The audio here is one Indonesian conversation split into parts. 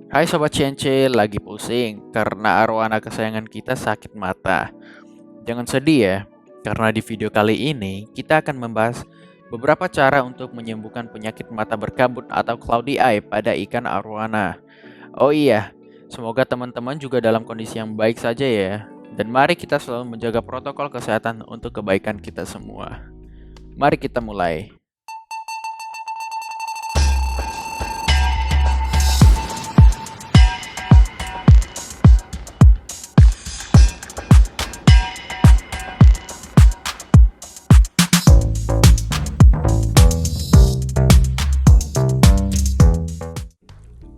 Hai Sobat CNC, lagi pusing karena arwana kesayangan kita sakit mata. Jangan sedih ya, karena di video kali ini kita akan membahas beberapa cara untuk menyembuhkan penyakit mata berkabut atau cloudy eye pada ikan arwana. Oh iya, semoga teman-teman juga dalam kondisi yang baik saja ya. Dan mari kita selalu menjaga protokol kesehatan untuk kebaikan kita semua. Mari kita mulai.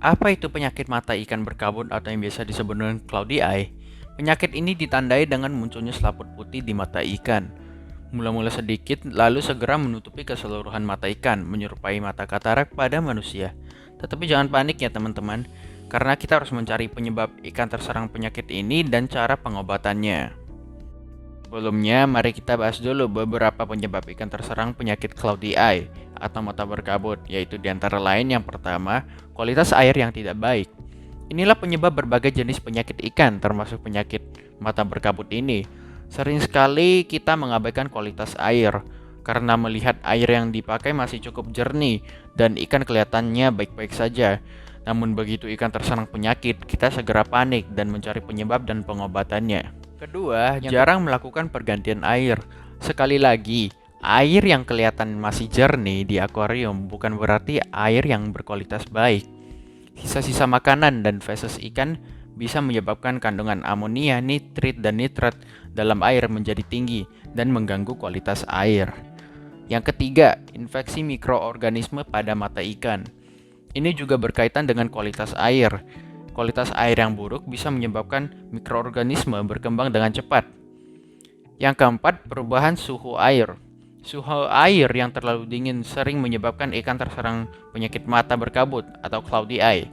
Apa itu penyakit mata ikan berkabut atau yang biasa disebut dengan cloudy eye? Penyakit ini ditandai dengan munculnya selaput putih di mata ikan. Mula-mula sedikit, lalu segera menutupi keseluruhan mata ikan, menyerupai mata katarak pada manusia. Tetapi jangan panik ya teman-teman, karena kita harus mencari penyebab ikan terserang penyakit ini dan cara pengobatannya. Sebelumnya, mari kita bahas dulu beberapa penyebab ikan terserang penyakit cloudy eye atau mata berkabut, yaitu diantara lain yang pertama, kualitas air yang tidak baik. Inilah penyebab berbagai jenis penyakit ikan, termasuk penyakit mata berkabut ini. Sering sekali kita mengabaikan kualitas air, karena melihat air yang dipakai masih cukup jernih, dan ikan kelihatannya baik-baik saja. Namun begitu ikan terserang penyakit, kita segera panik dan mencari penyebab dan pengobatannya. Kedua, jarang melakukan pergantian air. Sekali lagi, air yang kelihatan masih jernih di akuarium bukan berarti air yang berkualitas baik. Sisa-sisa makanan dan feses ikan bisa menyebabkan kandungan amonia, nitrit, dan nitrat dalam air menjadi tinggi dan mengganggu kualitas air. Yang ketiga, infeksi mikroorganisme pada mata ikan. Ini juga berkaitan dengan kualitas air. Kualitas air yang buruk bisa menyebabkan mikroorganisme berkembang dengan cepat. Yang keempat, perubahan suhu air. Suhu air yang terlalu dingin sering menyebabkan ikan terserang penyakit mata berkabut atau cloudy eye.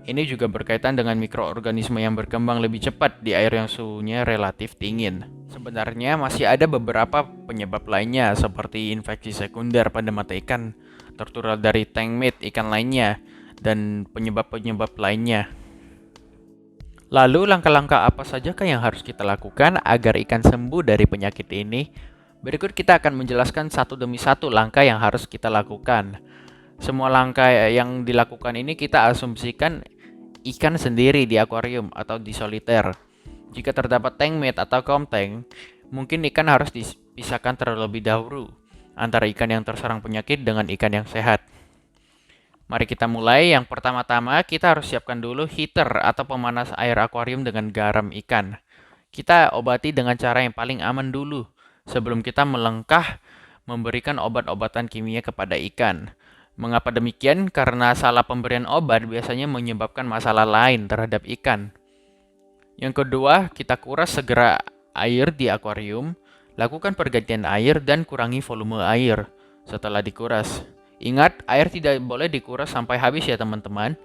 Ini juga berkaitan dengan mikroorganisme yang berkembang lebih cepat di air yang suhunya relatif dingin. Sebenarnya masih ada beberapa penyebab lainnya seperti infeksi sekunder pada mata ikan, tertular dari tank meat ikan lainnya, dan penyebab-penyebab lainnya. Lalu langkah-langkah apa sajakah yang harus kita lakukan agar ikan sembuh dari penyakit ini? Berikut kita akan menjelaskan satu demi satu langkah yang harus kita lakukan. Semua langkah yang dilakukan ini kita asumsikan ikan sendiri di akuarium atau di soliter. Jika terdapat tank mate atau comtank, mungkin ikan harus dipisahkan terlebih dahulu antara ikan yang terserang penyakit dengan ikan yang sehat. Mari kita mulai. Yang pertama-tama kita harus siapkan dulu heater atau pemanas air akuarium dengan garam ikan. Kita obati dengan cara yang paling aman dulu sebelum kita melangkah memberikan obat-obatan kimia kepada ikan. Mengapa demikian? Karena salah pemberian obat biasanya menyebabkan masalah lain terhadap ikan. Yang kedua, kita kuras segera air di akuarium, lakukan pergantian air dan kurangi volume air setelah dikuras. Ingat, air tidak boleh dikuras sampai habis ya teman-teman.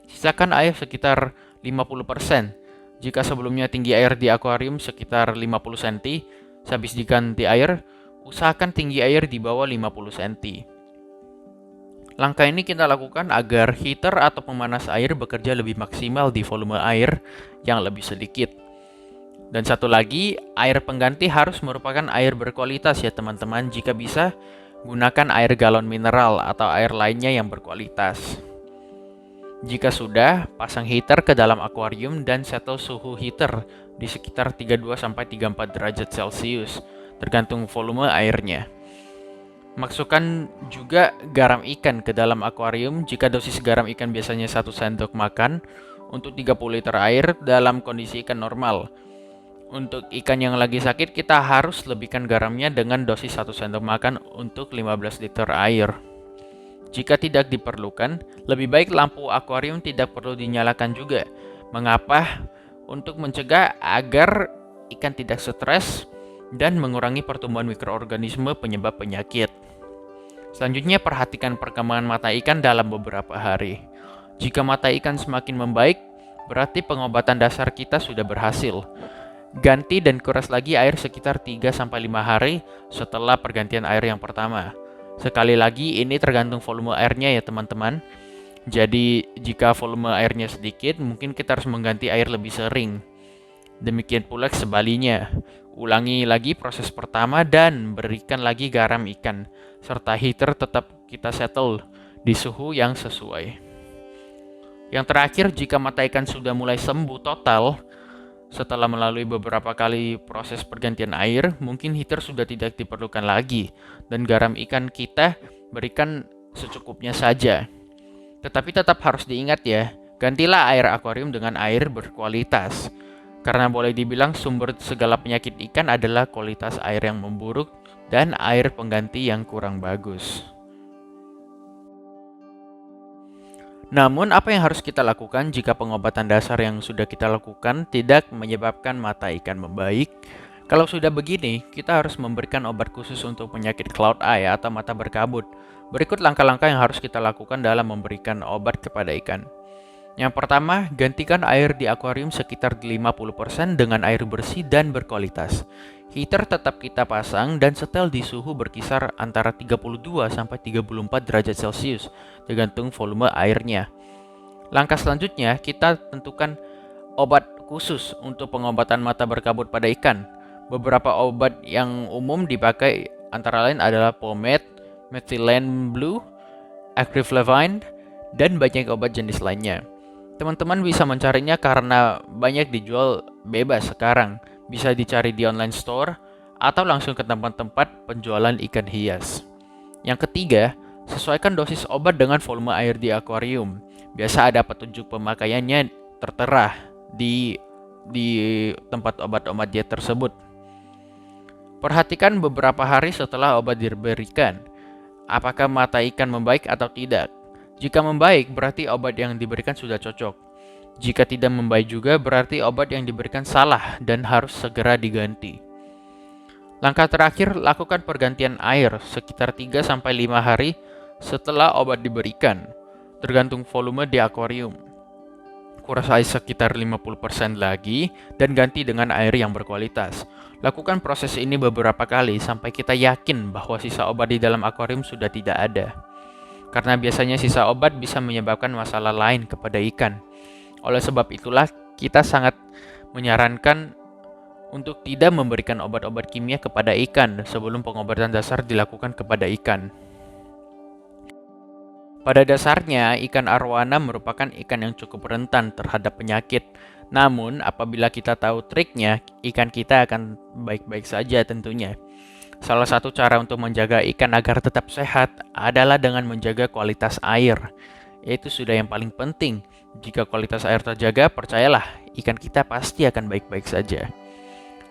Sisakan air sekitar 50%. Jika sebelumnya tinggi air di akuarium sekitar 50 cm, sehabis diganti air, usahakan tinggi air di bawah 50 cm. Langkah ini kita lakukan agar heater atau pemanas air bekerja lebih maksimal di volume air yang lebih sedikit. Dan satu lagi, air pengganti harus merupakan air berkualitas ya teman-teman. Jika bisa, gunakan air galon mineral atau air lainnya yang berkualitas. Jika sudah, pasang heater ke dalam akuarium dan settle suhu heater di sekitar 32-34 derajat Celcius, tergantung volume airnya. Masukkan juga garam ikan ke dalam akuarium. Jika dosis garam ikan biasanya 1 sendok makan untuk 30 liter air dalam kondisi ikan normal. Untuk ikan yang lagi sakit, kita harus lebihkan garamnya dengan dosis 1 sendok makan untuk 15 liter air. Jika tidak diperlukan, lebih baik lampu akuarium tidak perlu dinyalakan juga. Mengapa? Untuk mencegah agar ikan tidak stres dan mengurangi pertumbuhan mikroorganisme penyebab penyakit. Selanjutnya, perhatikan perkembangan mata ikan dalam beberapa hari. Jika mata ikan semakin membaik, berarti pengobatan dasar kita sudah berhasil. Ganti dan kuras lagi air sekitar 3-5 hari setelah pergantian air yang pertama. Sekali lagi, ini tergantung volume airnya ya teman-teman. Jadi jika volume airnya sedikit, mungkin kita harus mengganti air lebih sering. Demikian pula sebaliknya. Ulangi lagi proses pertama dan berikan lagi garam ikan, serta heater tetap kita settle di suhu yang sesuai. Yang terakhir, jika mata ikan sudah mulai sembuh total, setelah melalui beberapa kali proses pergantian air, mungkin heater sudah tidak diperlukan lagi, dan garam ikan kita berikan secukupnya saja. Tetapi tetap harus diingat ya, gantilah air akuarium dengan air berkualitas. Karena boleh dibilang sumber segala penyakit ikan adalah kualitas air yang memburuk dan air pengganti yang kurang bagus. Namun, apa yang harus kita lakukan jika pengobatan dasar yang sudah kita lakukan tidak menyebabkan mata ikan membaik? Kalau sudah begini, kita harus memberikan obat khusus untuk penyakit cloud eye atau mata berkabut. Berikut langkah-langkah yang harus kita lakukan dalam memberikan obat kepada ikan. Yang pertama, gantikan air di akuarium sekitar 50% dengan air bersih dan berkualitas. Heater tetap kita pasang dan setel di suhu berkisar antara 32 sampai 34 derajat Celcius, tergantung volume airnya. Langkah selanjutnya, kita tentukan obat khusus untuk pengobatan mata berkabut pada ikan. Beberapa obat yang umum dipakai antara lain adalah pomade, methylene blue, acryflavine, dan banyak obat jenis lainnya. Teman-teman bisa mencarinya karena banyak dijual bebas sekarang. Bisa dicari di online store atau langsung ke tempat-tempat penjualan ikan hias. Yang ketiga, sesuaikan dosis obat dengan volume air di akuarium. Biasa ada petunjuk pemakaiannya tertera di tempat obat-obat diet tersebut. Perhatikan beberapa hari setelah obat diberikan. Apakah mata ikan membaik atau tidak? Jika membaik, berarti obat yang diberikan sudah cocok. Jika tidak membaik juga, berarti obat yang diberikan salah dan harus segera diganti. Langkah terakhir, lakukan pergantian air sekitar 3-5 hari setelah obat diberikan, tergantung volume di akuarium. Kuras air sekitar 50% lagi dan ganti dengan air yang berkualitas. Lakukan proses ini beberapa kali sampai kita yakin bahwa sisa obat di dalam akuarium sudah tidak ada. Karena biasanya sisa obat bisa menyebabkan masalah lain kepada ikan. Oleh sebab itulah, kita sangat menyarankan untuk tidak memberikan obat-obat kimia kepada ikan sebelum pengobatan dasar dilakukan kepada ikan. Pada dasarnya, ikan arwana merupakan ikan yang cukup rentan terhadap penyakit. Namun, apabila kita tahu triknya, ikan kita akan baik-baik saja tentunya. Salah satu cara untuk menjaga ikan agar tetap sehat adalah dengan menjaga kualitas air. Itu sudah yang paling penting. Jika kualitas air terjaga, percayalah, ikan kita pasti akan baik-baik saja.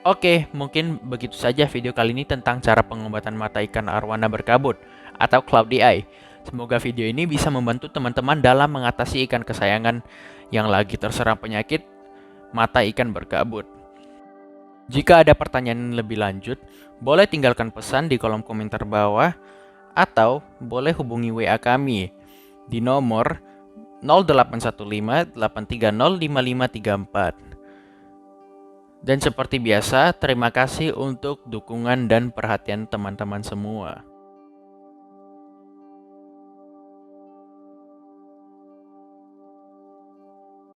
Oke, mungkin begitu saja video kali ini tentang cara pengobatan mata ikan arwana berkabut atau cloudy eye. Semoga video ini bisa membantu teman-teman dalam mengatasi ikan kesayangan yang lagi terserang penyakit mata ikan berkabut. Jika ada pertanyaan lebih lanjut, boleh tinggalkan pesan di kolom komentar bawah atau boleh hubungi WA kami di nomor 0815 830 5534. Dan seperti biasa, terima kasih untuk dukungan dan perhatian teman-teman semua.